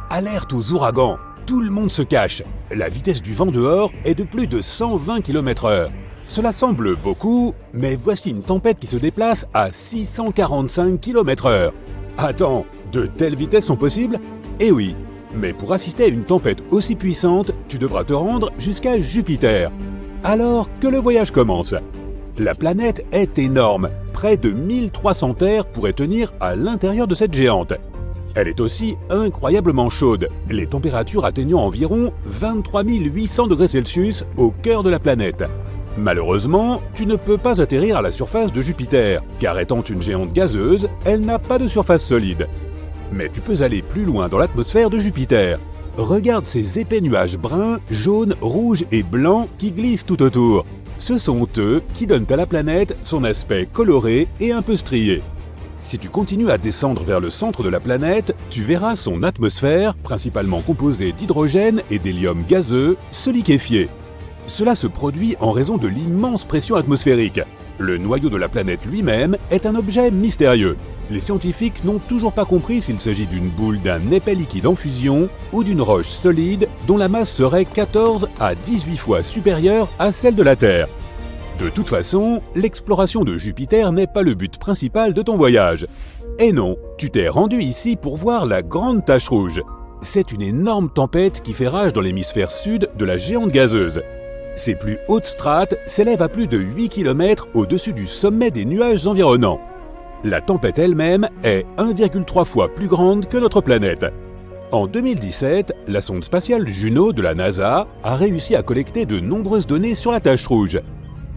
Alerte aux ouragans! Tout le monde se cache. La vitesse du vent dehors est de plus de 120 km/h. Cela semble beaucoup, mais voici une tempête qui se déplace à 645 km/h. Attends, de telles vitesses sont possibles? Eh oui, mais pour assister à une tempête aussi puissante, tu devras te rendre jusqu'à Jupiter. Alors que le voyage commence. La planète est énorme, près de 1300 terres pourraient tenir à l'intérieur de cette géante. Elle est aussi incroyablement chaude, les températures atteignant environ 23 800 degrés Celsius au cœur de la planète. Malheureusement, tu ne peux pas atterrir à la surface de Jupiter, car étant une géante gazeuse, elle n'a pas de surface solide. Mais tu peux aller plus loin dans l'atmosphère de Jupiter. Regarde ces épais nuages bruns, jaunes, rouges et blancs qui glissent tout autour. Ce sont eux qui donnent à la planète son aspect coloré et un peu strié. Si tu continues à descendre vers le centre de la planète, tu verras son atmosphère, principalement composée d'hydrogène et d'hélium gazeux, se liquéfier. Cela se produit en raison de l'immense pression atmosphérique. Le noyau de la planète lui-même est un objet mystérieux. Les scientifiques n'ont toujours pas compris s'il s'agit d'une boule d'un épais liquide en fusion ou d'une roche solide dont la masse serait 14 à 18 fois supérieure à celle de la Terre. De toute façon, l'exploration de Jupiter n'est pas le but principal de ton voyage. Et non, tu t'es rendu ici pour voir la Grande Tache Rouge. C'est une énorme tempête qui fait rage dans l'hémisphère sud de la géante gazeuse. Ses plus hautes strates s'élèvent à plus de 8 km au-dessus du sommet des nuages environnants. La tempête elle-même est 1,3 fois plus grande que notre planète. En 2017, la sonde spatiale Juno de la NASA a réussi à collecter de nombreuses données sur la tache rouge.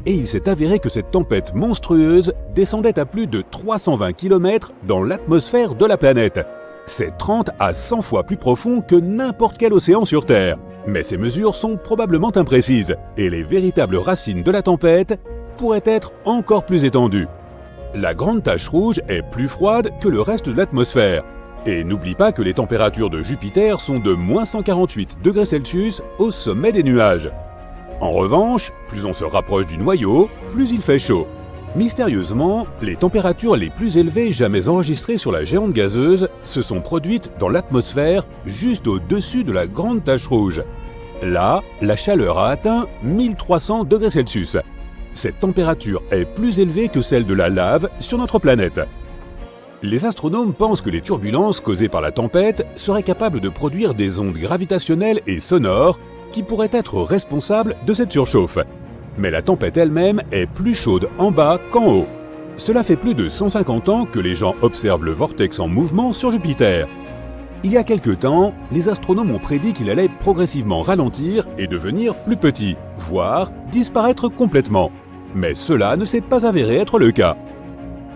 Et il s'est avéré que cette tempête monstrueuse descendait à plus de 320 km dans l'atmosphère de la planète. C'est 30 à 100 fois plus profond que n'importe quel océan sur Terre. Mais ces mesures sont probablement imprécises, et les véritables racines de la tempête pourraient être encore plus étendues. La Grande Tache Rouge est plus froide que le reste de l'atmosphère. Et n'oublie pas que les températures de Jupiter sont de moins 148 degrés Celsius au sommet des nuages. En revanche, plus on se rapproche du noyau, plus il fait chaud. Mystérieusement, les températures les plus élevées jamais enregistrées sur la géante gazeuse se sont produites dans l'atmosphère juste au-dessus de la Grande Tache Rouge. Là, la chaleur a atteint 1300 degrés Celsius. Cette température est plus élevée que celle de la lave sur notre planète. Les astronomes pensent que les turbulences causées par la tempête seraient capables de produire des ondes gravitationnelles et sonores qui pourraient être responsables de cette surchauffe. Mais la tempête elle-même est plus chaude en bas qu'en haut. Cela fait plus de 150 ans que les gens observent le vortex en mouvement sur Jupiter. Il y a quelque temps, les astronomes ont prédit qu'il allait progressivement ralentir et devenir plus petit, voire disparaître complètement. Mais cela ne s'est pas avéré être le cas.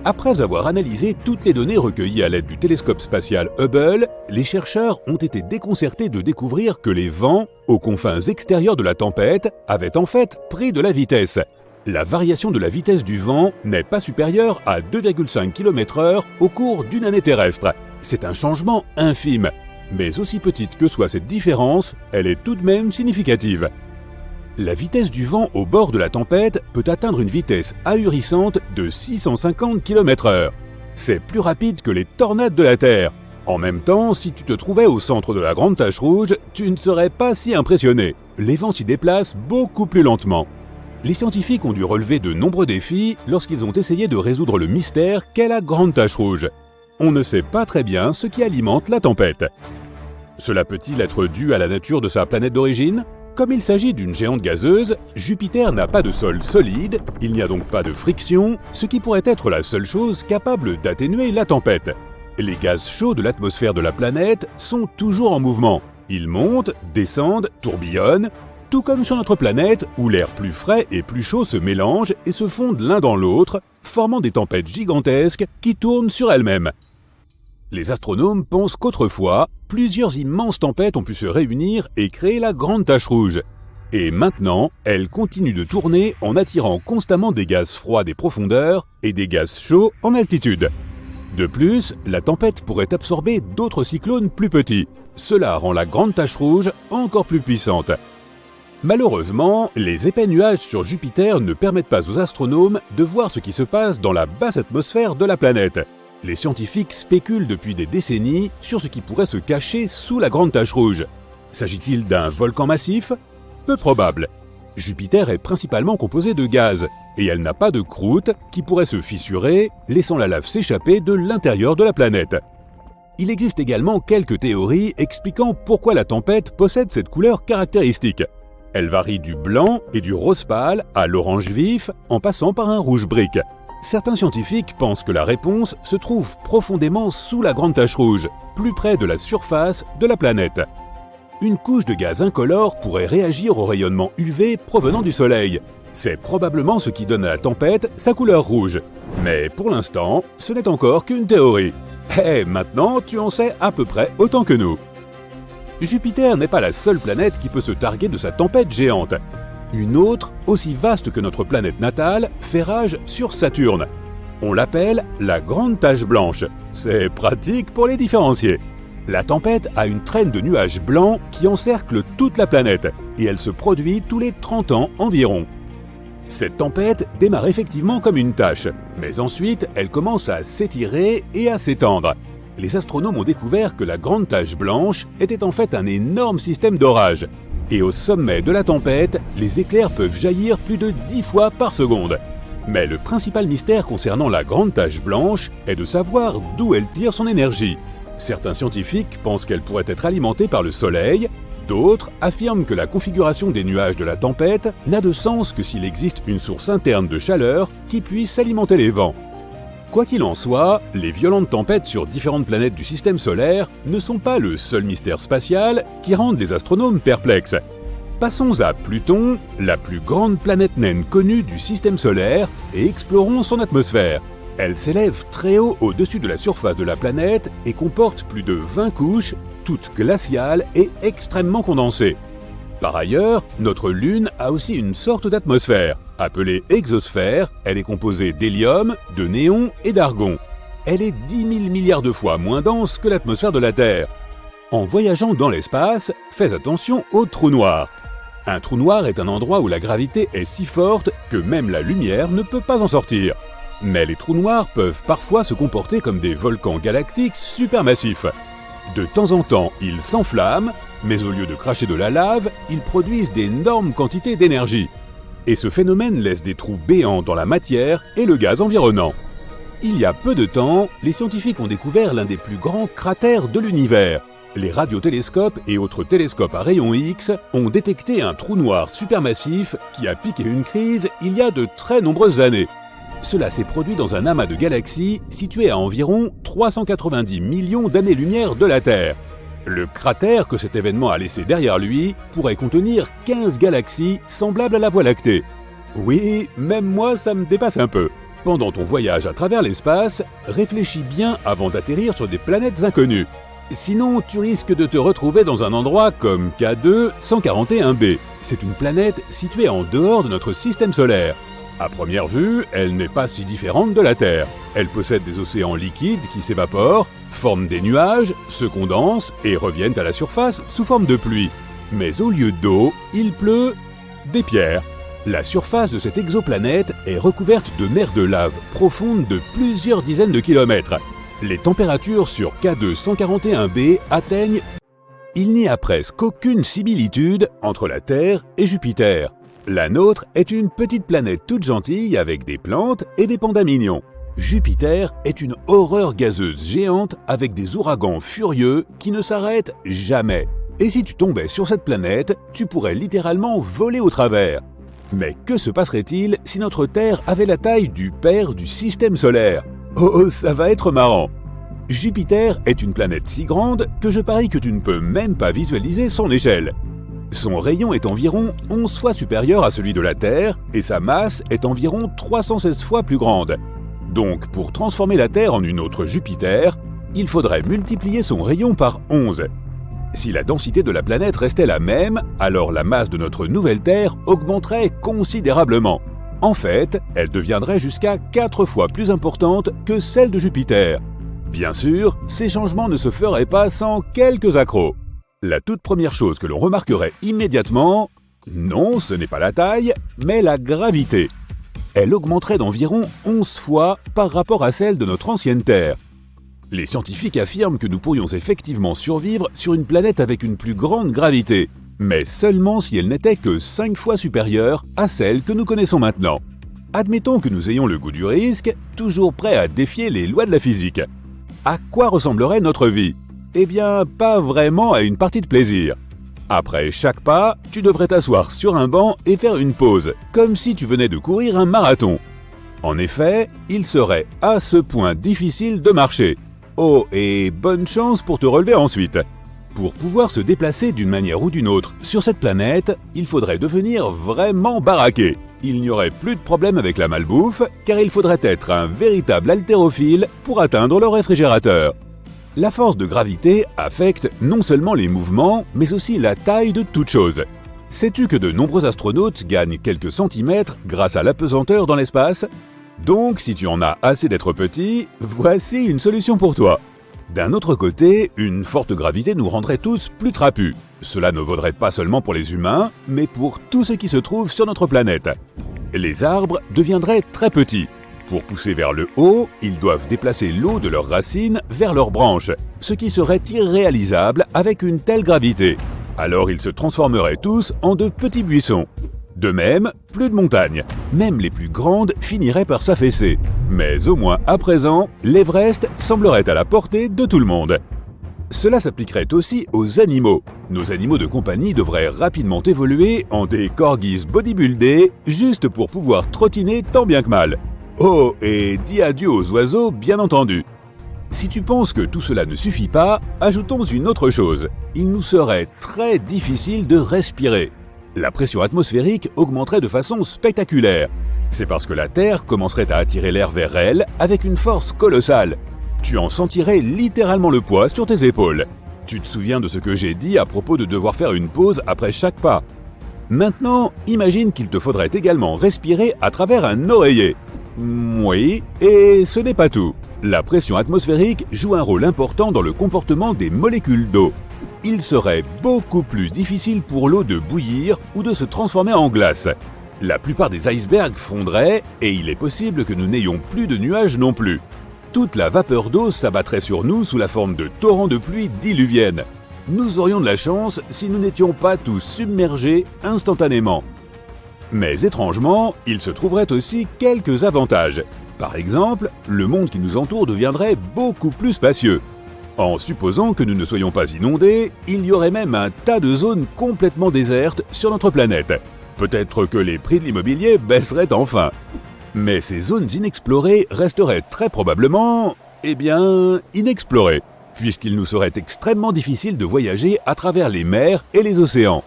Après avoir analysé toutes les données recueillies à l'aide du télescope spatial Hubble, les chercheurs ont été déconcertés de découvrir que les vents, aux confins extérieurs de la tempête, avaient en fait pris de la vitesse. La variation de la vitesse du vent n'est pas supérieure à 2,5 km/h au cours d'une année terrestre. C'est un changement infime. Mais aussi petite que soit cette différence, elle est tout de même significative. La vitesse du vent au bord de la tempête peut atteindre une vitesse ahurissante de 650 km/h. C'est plus rapide que les tornades de la Terre. En même temps, si tu te trouvais au centre de la Grande Tache Rouge, tu ne serais pas si impressionné. Les vents s'y déplacent beaucoup plus lentement. Les scientifiques ont dû relever de nombreux défis lorsqu'ils ont essayé de résoudre le mystère qu'est la Grande Tache Rouge. On ne sait pas très bien ce qui alimente la tempête. Cela peut-il être dû à la nature de sa planète d'origine ? Comme il s'agit d'une géante gazeuse, Jupiter n'a pas de sol solide, il n'y a donc pas de friction, ce qui pourrait être la seule chose capable d'atténuer la tempête. Les gaz chauds de l'atmosphère de la planète sont toujours en mouvement. Ils montent, descendent, tourbillonnent, tout comme sur notre planète où l'air plus frais et plus chaud se mélangent et se fondent l'un dans l'autre, formant des tempêtes gigantesques qui tournent sur elles-mêmes. Les astronomes pensent qu'autrefois, plusieurs immenses tempêtes ont pu se réunir et créer la Grande Tache Rouge. Et maintenant, elles continuent de tourner en attirant constamment des gaz froids des profondeurs et des gaz chauds en altitude. De plus, la tempête pourrait absorber d'autres cyclones plus petits. Cela rend la Grande Tache Rouge encore plus puissante. Malheureusement, les épais nuages sur Jupiter ne permettent pas aux astronomes de voir ce qui se passe dans la basse atmosphère de la planète. Les scientifiques spéculent depuis des décennies sur ce qui pourrait se cacher sous la grande tache rouge. S'agit-il d'un volcan massif ? Peu probable. Jupiter est principalement composée de gaz, et elle n'a pas de croûte qui pourrait se fissurer, laissant la lave s'échapper de l'intérieur de la planète. Il existe également quelques théories expliquant pourquoi la tempête possède cette couleur caractéristique. Elle varie du blanc et du rose pâle à l'orange vif, en passant par un rouge brique. Certains scientifiques pensent que la réponse se trouve profondément sous la grande tache rouge, plus près de la surface de la planète. Une couche de gaz incolore pourrait réagir au rayonnement UV provenant du Soleil. C'est probablement ce qui donne à la tempête sa couleur rouge. Mais pour l'instant, ce n'est encore qu'une théorie. Maintenant, tu en sais à peu près autant que nous. Jupiter n'est pas la seule planète qui peut se targuer de sa tempête géante. Une autre, aussi vaste que notre planète natale, fait rage sur Saturne. On l'appelle la Grande Tache Blanche. C'est pratique pour les différencier. La tempête a une traîne de nuages blancs qui encercle toute la planète, et elle se produit tous les 30 ans environ. Cette tempête démarre effectivement comme une tache, mais ensuite elle commence à s'étirer et à s'étendre. Les astronomes ont découvert que la Grande Tache Blanche était en fait un énorme système d'orage. Et au sommet de la tempête, les éclairs peuvent jaillir plus de 10 fois par seconde. Mais le principal mystère concernant la Grande Tache Blanche est de savoir d'où elle tire son énergie. Certains scientifiques pensent qu'elle pourrait être alimentée par le Soleil, d'autres affirment que la configuration des nuages de la tempête n'a de sens que s'il existe une source interne de chaleur qui puisse alimenter les vents. Quoi qu'il en soit, les violentes tempêtes sur différentes planètes du système solaire ne sont pas le seul mystère spatial qui rende les astronomes perplexes. Passons à Pluton, la plus grande planète naine connue du système solaire, et explorons son atmosphère. Elle s'élève très haut au-dessus de la surface de la planète et comporte plus de 20 couches, toutes glaciales et extrêmement condensées. Par ailleurs, notre Lune a aussi une sorte d'atmosphère. Appelée exosphère, elle est composée d'hélium, de néon et d'argon. Elle est 10 000 milliards de fois moins dense que l'atmosphère de la Terre. En voyageant dans l'espace, fais attention aux trous noirs. Un trou noir est un endroit où la gravité est si forte que même la lumière ne peut pas en sortir. Mais les trous noirs peuvent parfois se comporter comme des volcans galactiques supermassifs. De temps en temps, ils s'enflamment, mais au lieu de cracher de la lave, ils produisent d'énormes quantités d'énergie. Et ce phénomène laisse des trous béants dans la matière et le gaz environnant. Il y a peu de temps, les scientifiques ont découvert l'un des plus grands cratères de l'univers. Les radiotélescopes et autres télescopes à rayons X ont détecté un trou noir supermassif qui a piqué une crise il y a de très nombreuses années. Cela s'est produit dans un amas de galaxies situé à environ 390 millions d'années-lumière de la Terre. Le cratère que cet événement a laissé derrière lui pourrait contenir 15 galaxies semblables à la Voie lactée. Oui, même moi ça me dépasse un peu. Pendant ton voyage à travers l'espace, réfléchis bien avant d'atterrir sur des planètes inconnues. Sinon, tu risques de te retrouver dans un endroit comme K2 141b. C'est une planète située en dehors de notre système solaire. À première vue, elle n'est pas si différente de la Terre. Elle possède des océans liquides qui s'évaporent, forment des nuages, se condensent et reviennent à la surface sous forme de pluie. Mais au lieu d'eau, il pleut des pierres. La surface de cette exoplanète est recouverte de mers de lave profondes de plusieurs dizaines de kilomètres. Les températures sur K2 141b atteignent... Il n'y a presque aucune similitude entre la Terre et Jupiter. La nôtre est une petite planète toute gentille avec des plantes et des pandas mignons. Jupiter est une horreur gazeuse géante avec des ouragans furieux qui ne s'arrêtent jamais. Et si tu tombais sur cette planète, tu pourrais littéralement voler au travers. Mais que se passerait-il si notre Terre avait la taille du père du système solaire ? Oh, ça va être marrant. Jupiter est une planète si grande que je parie que tu ne peux même pas visualiser son échelle. Son rayon est environ 11 fois supérieur à celui de la Terre et sa masse est environ 316 fois plus grande. Donc, pour transformer la Terre en une autre Jupiter, il faudrait multiplier son rayon par 11. Si la densité de la planète restait la même, alors la masse de notre nouvelle Terre augmenterait considérablement. En fait, elle deviendrait jusqu'à 4 fois plus importante que celle de Jupiter. Bien sûr, ces changements ne se feraient pas sans quelques accros. La toute première chose que l'on remarquerait immédiatement, non, ce n'est pas la taille, mais la gravité. Elle augmenterait d'environ 11 fois par rapport à celle de notre ancienne Terre. Les scientifiques affirment que nous pourrions effectivement survivre sur une planète avec une plus grande gravité, mais seulement si elle n'était que 5 fois supérieure à celle que nous connaissons maintenant. Admettons que nous ayons le goût du risque, toujours prêts à défier les lois de la physique. À quoi ressemblerait notre vie? Eh bien, pas vraiment à une partie de plaisir. Après chaque pas, tu devrais t'asseoir sur un banc et faire une pause, comme si tu venais de courir un marathon. En effet, il serait à ce point difficile de marcher. Oh, et bonne chance pour te relever ensuite. Pour pouvoir se déplacer d'une manière ou d'une autre sur cette planète, il faudrait devenir vraiment baraqué. Il n'y aurait plus de problème avec la malbouffe, car il faudrait être un véritable haltérophile pour atteindre le réfrigérateur. La force de gravité affecte non seulement les mouvements, mais aussi la taille de toute chose. Sais-tu que de nombreux astronautes gagnent quelques centimètres grâce à l'apesanteur dans l'espace? Donc, si tu en as assez d'être petit, voici une solution pour toi. D'un autre côté, une forte gravité nous rendrait tous plus trapus. Cela ne vaudrait pas seulement pour les humains, mais pour tout ce qui se trouve sur notre planète. Les arbres deviendraient très petits. Pour pousser vers le haut, ils doivent déplacer l'eau de leurs racines vers leurs branches, ce qui serait irréalisable avec une telle gravité. Alors ils se transformeraient tous en de petits buissons. De même, plus de montagnes. Même les plus grandes finiraient par s'affaisser. Mais au moins à présent, l'Everest semblerait à la portée de tout le monde. Cela s'appliquerait aussi aux animaux. Nos animaux de compagnie devraient rapidement évoluer en des corgis bodybuildés, juste pour pouvoir trottiner tant bien que mal. Oh, et dis adieu aux oiseaux, bien entendu. Si tu penses que tout cela ne suffit pas, ajoutons une autre chose. Il nous serait très difficile de respirer. La pression atmosphérique augmenterait de façon spectaculaire. C'est parce que la Terre commencerait à attirer l'air vers elle avec une force colossale. Tu en sentirais littéralement le poids sur tes épaules. Tu te souviens de ce que j'ai dit à propos de devoir faire une pause après chaque pas. Maintenant, imagine qu'il te faudrait également respirer à travers un oreiller. Oui, et ce n'est pas tout. La pression atmosphérique joue un rôle important dans le comportement des molécules d'eau. Il serait beaucoup plus difficile pour l'eau de bouillir ou de se transformer en glace. La plupart des icebergs fondraient et il est possible que nous n'ayons plus de nuages non plus. Toute la vapeur d'eau s'abattrait sur nous sous la forme de torrents de pluie diluvienne. Nous aurions de la chance si nous n'étions pas tous submergés instantanément. Mais étrangement, il se trouverait aussi quelques avantages. Par exemple, le monde qui nous entoure deviendrait beaucoup plus spacieux. En supposant que nous ne soyons pas inondés, il y aurait même un tas de zones complètement désertes sur notre planète. Peut-être que les prix de l'immobilier baisseraient enfin. Mais ces zones inexplorées resteraient très probablement, inexplorées, puisqu'il nous serait extrêmement difficile de voyager à travers les mers et les océans.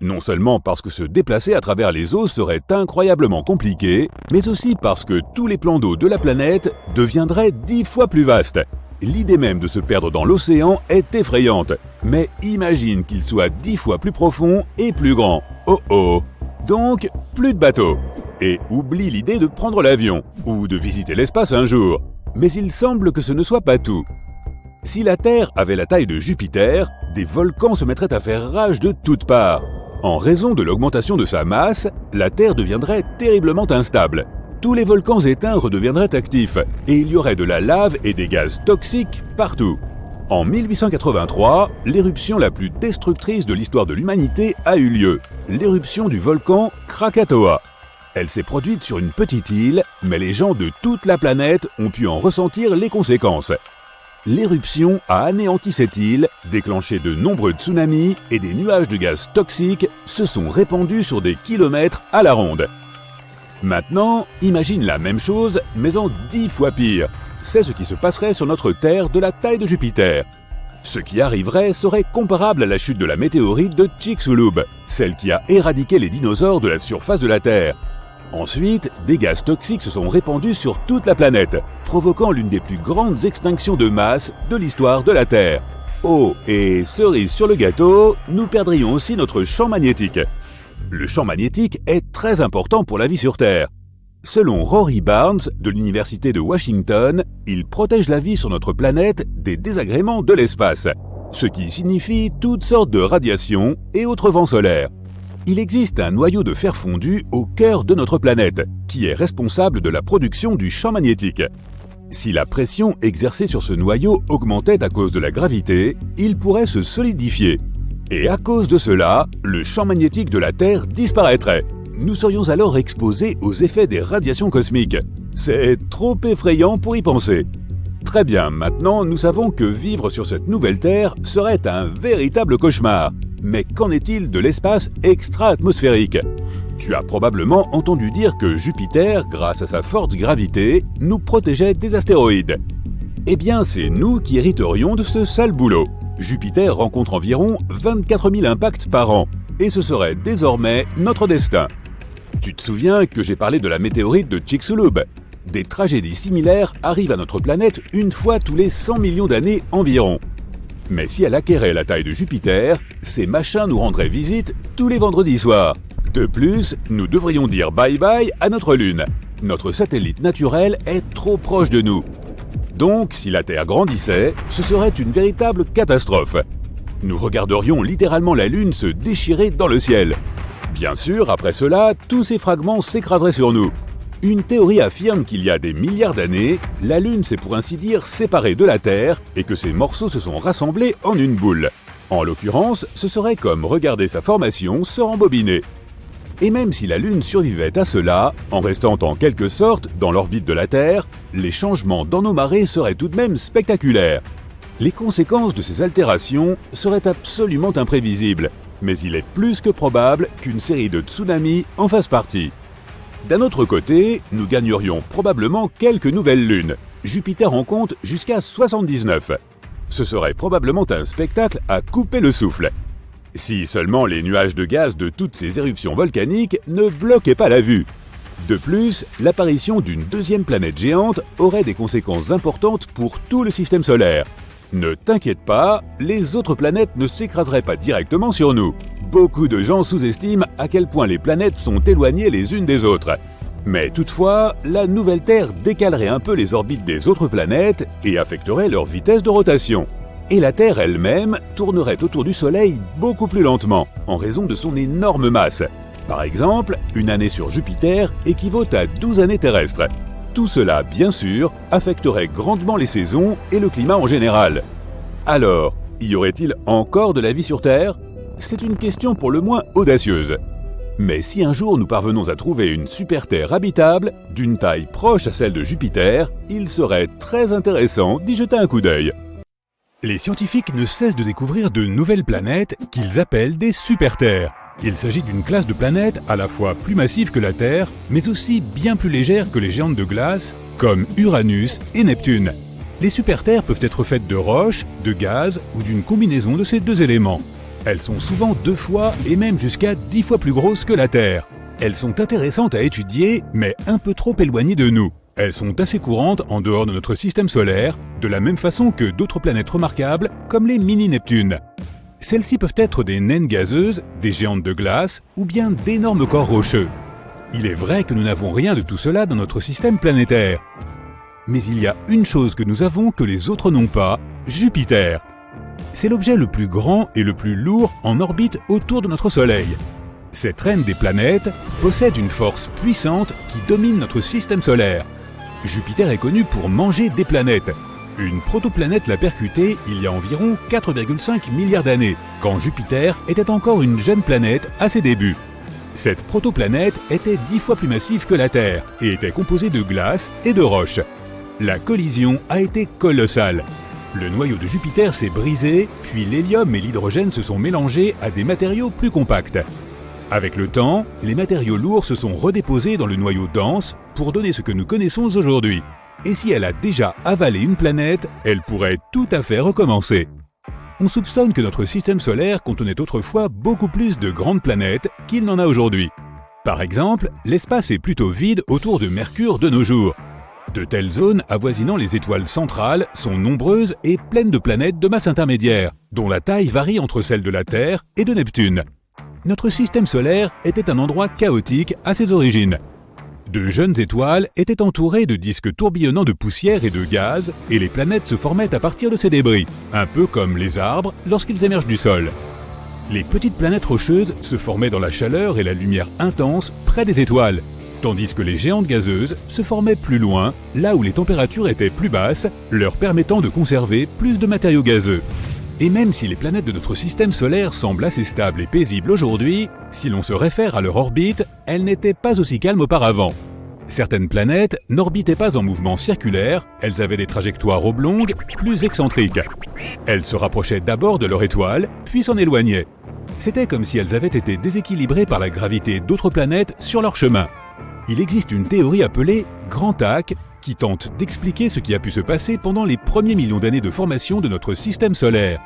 Non seulement parce que se déplacer à travers les eaux serait incroyablement compliqué, mais aussi parce que tous les plans d'eau de la planète deviendraient 10 fois plus vastes. L'idée même de se perdre dans l'océan est effrayante, mais imagine qu'il soit 10 fois plus profond et plus grand. Oh oh! Donc, plus de bateaux. Et oublie l'idée de prendre l'avion, ou de visiter l'espace un jour. Mais il semble que ce ne soit pas tout. Si la Terre avait la taille de Jupiter, des volcans se mettraient à faire rage de toutes parts. En raison de l'augmentation de sa masse, la Terre deviendrait terriblement instable. Tous les volcans éteints redeviendraient actifs, et il y aurait de la lave et des gaz toxiques partout. En 1883, l'éruption la plus destructrice de l'histoire de l'humanité a eu lieu, l'éruption du volcan Krakatoa. Elle s'est produite sur une petite île, mais les gens de toute la planète ont pu en ressentir les conséquences. L'éruption a anéanti cette île, déclenché de nombreux tsunamis et des nuages de gaz toxiques se sont répandus sur des kilomètres à la ronde. Maintenant, imagine la même chose, mais en 10 fois pire. C'est ce qui se passerait sur notre Terre de la taille de Jupiter. Ce qui arriverait serait comparable à la chute de la météorite de Chicxulub, celle qui a éradiqué les dinosaures de la surface de la Terre. Ensuite, des gaz toxiques se sont répandus sur toute la planète, provoquant l'une des plus grandes extinctions de masse de l'histoire de la Terre. Oh, et cerise sur le gâteau, nous perdrions aussi notre champ magnétique. Le champ magnétique est très important pour la vie sur Terre. Selon Rory Barnes de l'Université de Washington, il protège la vie sur notre planète des désagréments de l'espace, ce qui signifie toutes sortes de radiations et autres vents solaires. Il existe un noyau de fer fondu au cœur de notre planète, qui est responsable de la production du champ magnétique. Si la pression exercée sur ce noyau augmentait à cause de la gravité, il pourrait se solidifier. Et à cause de cela, le champ magnétique de la Terre disparaîtrait. Nous serions alors exposés aux effets des radiations cosmiques. C'est trop effrayant pour y penser. Très bien, maintenant nous savons que vivre sur cette nouvelle Terre serait un véritable cauchemar. Mais qu'en est-il de l'espace extra-atmosphérique ? Tu as probablement entendu dire que Jupiter, grâce à sa forte gravité, nous protégeait des astéroïdes. Eh bien, c'est nous qui hériterions de ce sale boulot. Jupiter rencontre environ 24 000 impacts par an, et ce serait désormais notre destin. Tu te souviens que j'ai parlé de la météorite de Chicxulub ? Des tragédies similaires arrivent à notre planète une fois tous les 100 millions d'années environ. Mais si elle acquérait la taille de Jupiter, ces machins nous rendraient visite tous les vendredis soirs. De plus, nous devrions dire bye-bye à notre Lune. Notre satellite naturel est trop proche de nous. Donc, si la Terre grandissait, ce serait une véritable catastrophe. Nous regarderions littéralement la Lune se déchirer dans le ciel. Bien sûr, après cela, tous ces fragments s'écraseraient sur nous. Une théorie affirme qu'il y a des milliards d'années, la Lune s'est pour ainsi dire séparée de la Terre et que ces morceaux se sont rassemblés en une boule. En l'occurrence, ce serait comme regarder sa formation se rembobiner. Et même si la Lune survivait à cela, en restant en quelque sorte dans l'orbite de la Terre, les changements dans nos marées seraient tout de même spectaculaires. Les conséquences de ces altérations seraient absolument imprévisibles, mais il est plus que probable qu'une série de tsunamis en fasse partie. D'un autre côté, nous gagnerions probablement quelques nouvelles lunes. Jupiter en compte jusqu'à 79. Ce serait probablement un spectacle à couper le souffle. Si seulement les nuages de gaz de toutes ces éruptions volcaniques ne bloquaient pas la vue. De plus, l'apparition d'une deuxième planète géante aurait des conséquences importantes pour tout le système solaire. Ne t'inquiète pas, les autres planètes ne s'écraseraient pas directement sur nous. Beaucoup de gens sous-estiment à quel point les planètes sont éloignées les unes des autres. Mais toutefois, la nouvelle Terre décalerait un peu les orbites des autres planètes et affecterait leur vitesse de rotation. Et la Terre elle-même tournerait autour du Soleil beaucoup plus lentement, en raison de son énorme masse. Par exemple, une année sur Jupiter équivaut à 12 années terrestres. Tout cela, bien sûr, affecterait grandement les saisons et le climat en général. Alors, y aurait-il encore de la vie sur Terre ? C'est une question pour le moins audacieuse. Mais si un jour nous parvenons à trouver une super-Terre habitable, d'une taille proche à celle de Jupiter, il serait très intéressant d'y jeter un coup d'œil. Les scientifiques ne cessent de découvrir de nouvelles planètes qu'ils appellent des super-Terres. Il s'agit d'une classe de planètes à la fois plus massive que la Terre, mais aussi bien plus légère que les géantes de glace, comme Uranus et Neptune. Les super-Terres peuvent être faites de roches, de gaz ou d'une combinaison de ces deux éléments. Elles sont souvent 2 fois et même jusqu'à 10 fois plus grosses que la Terre. Elles sont intéressantes à étudier, mais un peu trop éloignées de nous. Elles sont assez courantes en dehors de notre système solaire, de la même façon que d'autres planètes remarquables, comme les mini-Neptunes. Celles-ci peuvent être des naines gazeuses, des géantes de glace ou bien d'énormes corps rocheux. Il est vrai que nous n'avons rien de tout cela dans notre système planétaire. Mais il y a une chose que nous avons que les autres n'ont pas, Jupiter. C'est l'objet le plus grand et le plus lourd en orbite autour de notre Soleil. Cette reine des planètes possède une force puissante qui domine notre système solaire. Jupiter est connu pour manger des planètes. Une protoplanète l'a percutée il y a environ 4,5 milliards d'années, quand Jupiter était encore une jeune planète à ses débuts. Cette protoplanète était 10 fois plus massive que la Terre et était composée de glace et de roches. La collision a été colossale. Le noyau de Jupiter s'est brisé, puis l'hélium et l'hydrogène se sont mélangés à des matériaux plus compacts. Avec le temps, les matériaux lourds se sont redéposés dans le noyau dense pour donner ce que nous connaissons aujourd'hui. Et si elle a déjà avalé une planète, elle pourrait tout à fait recommencer. On soupçonne que notre système solaire contenait autrefois beaucoup plus de grandes planètes qu'il n'en a aujourd'hui. Par exemple, l'espace est plutôt vide autour de Mercure de nos jours. De telles zones avoisinant les étoiles centrales sont nombreuses et pleines de planètes de masse intermédiaire, dont la taille varie entre celle de la Terre et de Neptune. Notre système solaire était un endroit chaotique à ses origines. De jeunes étoiles étaient entourées de disques tourbillonnants de poussière et de gaz, et les planètes se formaient à partir de ces débris, un peu comme les arbres lorsqu'ils émergent du sol. Les petites planètes rocheuses se formaient dans la chaleur et la lumière intense près des étoiles. tandis que les géantes gazeuses se formaient plus loin, là où les températures étaient plus basses, leur permettant de conserver plus de matériaux gazeux. Et même si les planètes de notre système solaire semblent assez stables et paisibles aujourd'hui, si l'on se réfère à leur orbite, elles n'étaient pas aussi calmes auparavant. Certaines planètes n'orbitaient pas en mouvement circulaire, elles avaient des trajectoires oblongues, plus excentriques. Elles se rapprochaient d'abord de leur étoile, puis s'en éloignaient. C'était comme si elles avaient été déséquilibrées par la gravité d'autres planètes sur leur chemin. Il existe une théorie appelée Grand Tac qui tente d'expliquer ce qui a pu se passer pendant les premiers millions d'années de formation de notre système solaire.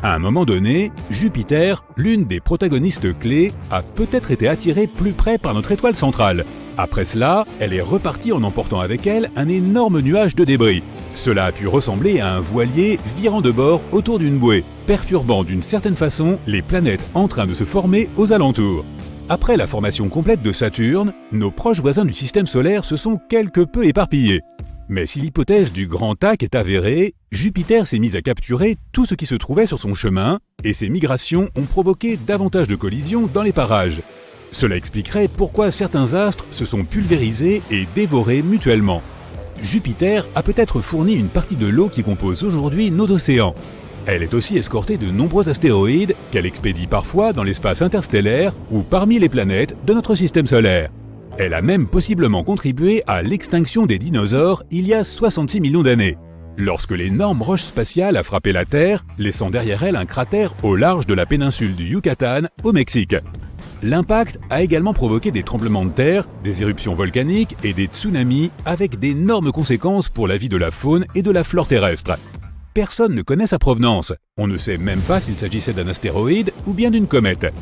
À un moment donné, Jupiter, l'une des protagonistes clés, a peut-être été attirée plus près par notre étoile centrale. Après cela, elle est repartie en emportant avec elle un énorme nuage de débris. Cela a pu ressembler à un voilier virant de bord autour d'une bouée, perturbant d'une certaine façon les planètes en train de se former aux alentours. Après la formation complète de Saturne, nos proches voisins du système solaire se sont quelque peu éparpillés. Mais si l'hypothèse du Grand Tac est avérée, Jupiter s'est mis à capturer tout ce qui se trouvait sur son chemin, et ces migrations ont provoqué davantage de collisions dans les parages. Cela expliquerait pourquoi certains astres se sont pulvérisés et dévorés mutuellement. Jupiter a peut-être fourni une partie de l'eau qui compose aujourd'hui nos océans. Elle est aussi escortée de nombreux astéroïdes qu'elle expédie parfois dans l'espace interstellaire ou parmi les planètes de notre système solaire. Elle a même possiblement contribué à l'extinction des dinosaures il y a 66 millions d'années, lorsque l'énorme roche spatiale a frappé la Terre, laissant derrière elle un cratère au large de la péninsule du Yucatan, au Mexique. L'impact a également provoqué des tremblements de terre, des éruptions volcaniques et des tsunamis avec d'énormes conséquences pour la vie de la faune et de la flore terrestre. Personne ne connaît sa provenance. On ne sait même pas s'il s'agissait d'un astéroïde ou bien d'une comète.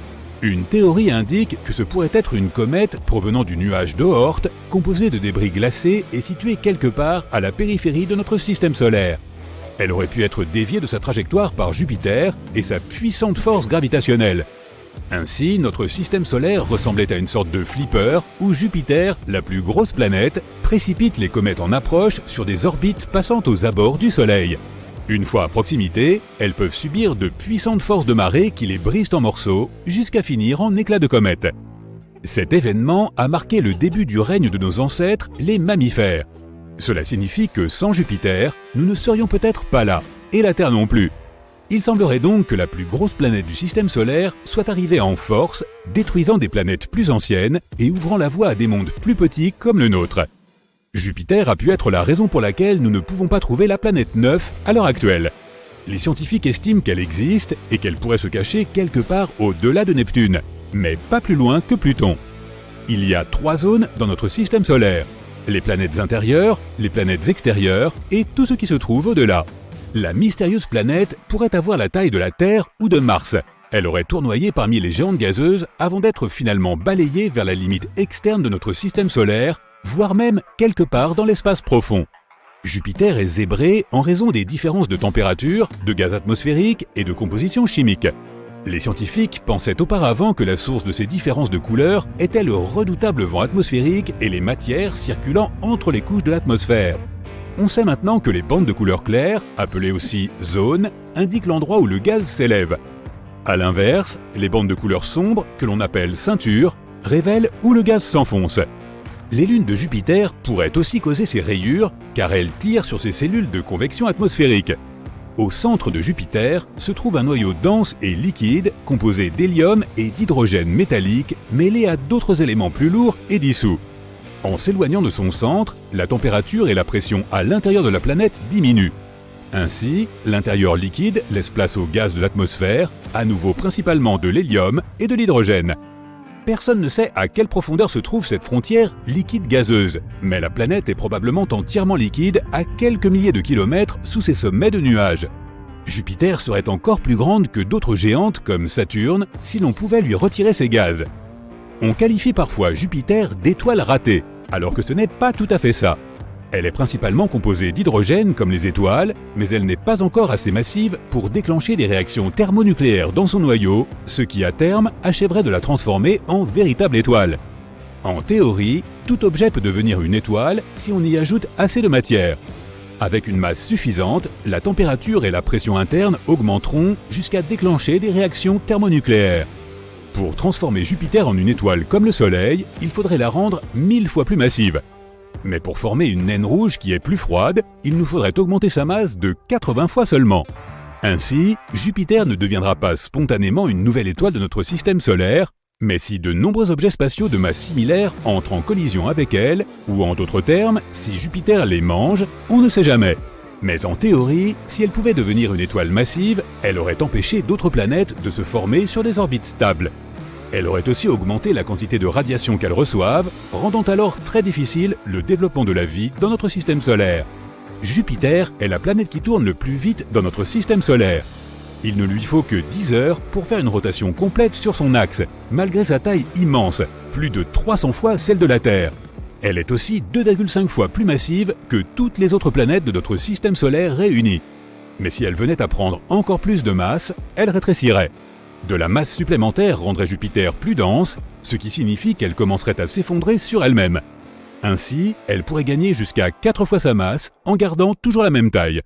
Une théorie indique que ce pourrait être une comète provenant du nuage d'Oort, composé de débris glacés et situé quelque part à la périphérie de notre système solaire. Elle aurait pu être déviée de sa trajectoire par Jupiter et sa puissante force gravitationnelle. Ainsi, notre système solaire ressemblait à une sorte de flipper où Jupiter, la plus grosse planète, précipite les comètes en approche sur des orbites passant aux abords du Soleil. Une fois à proximité, elles peuvent subir de puissantes forces de marée qui les brisent en morceaux jusqu'à finir en éclats de comètes. Cet événement a marqué le début du règne de nos ancêtres, les mammifères. Cela signifie que sans Jupiter, nous ne serions peut-être pas là, et la Terre non plus. Il semblerait donc que la plus grosse planète du système solaire soit arrivée en force, détruisant des planètes plus anciennes et ouvrant la voie à des mondes plus petits comme le nôtre. Jupiter a pu être la raison pour laquelle nous ne pouvons pas trouver la planète 9 à l'heure actuelle. Les scientifiques estiment qu'elle existe et qu'elle pourrait se cacher quelque part au-delà de Neptune, mais pas plus loin que Pluton. Il y a 3 zones dans notre système solaire: les planètes intérieures, les planètes extérieures et tout ce qui se trouve au-delà. La mystérieuse planète pourrait avoir la taille de la Terre ou de Mars. Elle aurait tournoyé parmi les géantes gazeuses avant d'être finalement balayée vers la limite externe de notre système solaire, voire même quelque part dans l'espace profond. Jupiter est zébré en raison des différences de température, de gaz atmosphérique et de composition chimique. Les scientifiques pensaient auparavant que la source de ces différences de couleurs était le redoutable vent atmosphérique et les matières circulant entre les couches de l'atmosphère. On sait maintenant que les bandes de couleur claire, appelées aussi zones, indiquent l'endroit où le gaz s'élève. A l'inverse, les bandes de couleur sombre, que l'on appelle ceintures, révèlent où le gaz s'enfonce. Les lunes de Jupiter pourraient aussi causer ces rayures car elles tirent sur ces cellules de convection atmosphérique. Au centre de Jupiter se trouve un noyau dense et liquide composé d'hélium et d'hydrogène métallique mêlés à d'autres éléments plus lourds et dissous. En s'éloignant de son centre, la température et la pression à l'intérieur de la planète diminuent. Ainsi, l'intérieur liquide laisse place au gaz de l'atmosphère, à nouveau principalement de l'hélium et de l'hydrogène. Personne ne sait à quelle profondeur se trouve cette frontière liquide-gazeuse, mais la planète est probablement entièrement liquide à quelques milliers de kilomètres sous ses sommets de nuages. Jupiter serait encore plus grande que d'autres géantes comme Saturne si l'on pouvait lui retirer ses gaz. On qualifie parfois Jupiter d'étoile ratée, alors que ce n'est pas tout à fait ça. Elle est principalement composée d'hydrogène comme les étoiles, mais elle n'est pas encore assez massive pour déclencher des réactions thermonucléaires dans son noyau, ce qui à terme achèverait de la transformer en véritable étoile. En théorie, tout objet peut devenir une étoile si on y ajoute assez de matière. Avec une masse suffisante, la température et la pression interne augmenteront jusqu'à déclencher des réactions thermonucléaires. Pour transformer Jupiter en une étoile comme le Soleil, il faudrait la rendre 1000 fois plus massive. Mais pour former une naine rouge qui est plus froide, il nous faudrait augmenter sa masse de 80 fois seulement. Ainsi, Jupiter ne deviendra pas spontanément une nouvelle étoile de notre système solaire, mais si de nombreux objets spatiaux de masse similaire entrent en collision avec elle, ou en d'autres termes, si Jupiter les mange, on ne sait jamais. Mais en théorie, si elle pouvait devenir une étoile massive, elle aurait empêché d'autres planètes de se former sur des orbites stables. Elle aurait aussi augmenté la quantité de radiation qu'elles reçoivent, rendant alors très difficile le développement de la vie dans notre système solaire. Jupiter est la planète qui tourne le plus vite dans notre système solaire. Il ne lui faut que 10 heures pour faire une rotation complète sur son axe, malgré sa taille immense, plus de 300 fois celle de la Terre. Elle est aussi 2,5 fois plus massive que toutes les autres planètes de notre système solaire réunies. Mais si elle venait à prendre encore plus de masse, elle rétrécirait. De la masse supplémentaire rendrait Jupiter plus dense, ce qui signifie qu'elle commencerait à s'effondrer sur elle-même. Ainsi, elle pourrait gagner jusqu'à 4 fois sa masse en gardant toujours la même taille.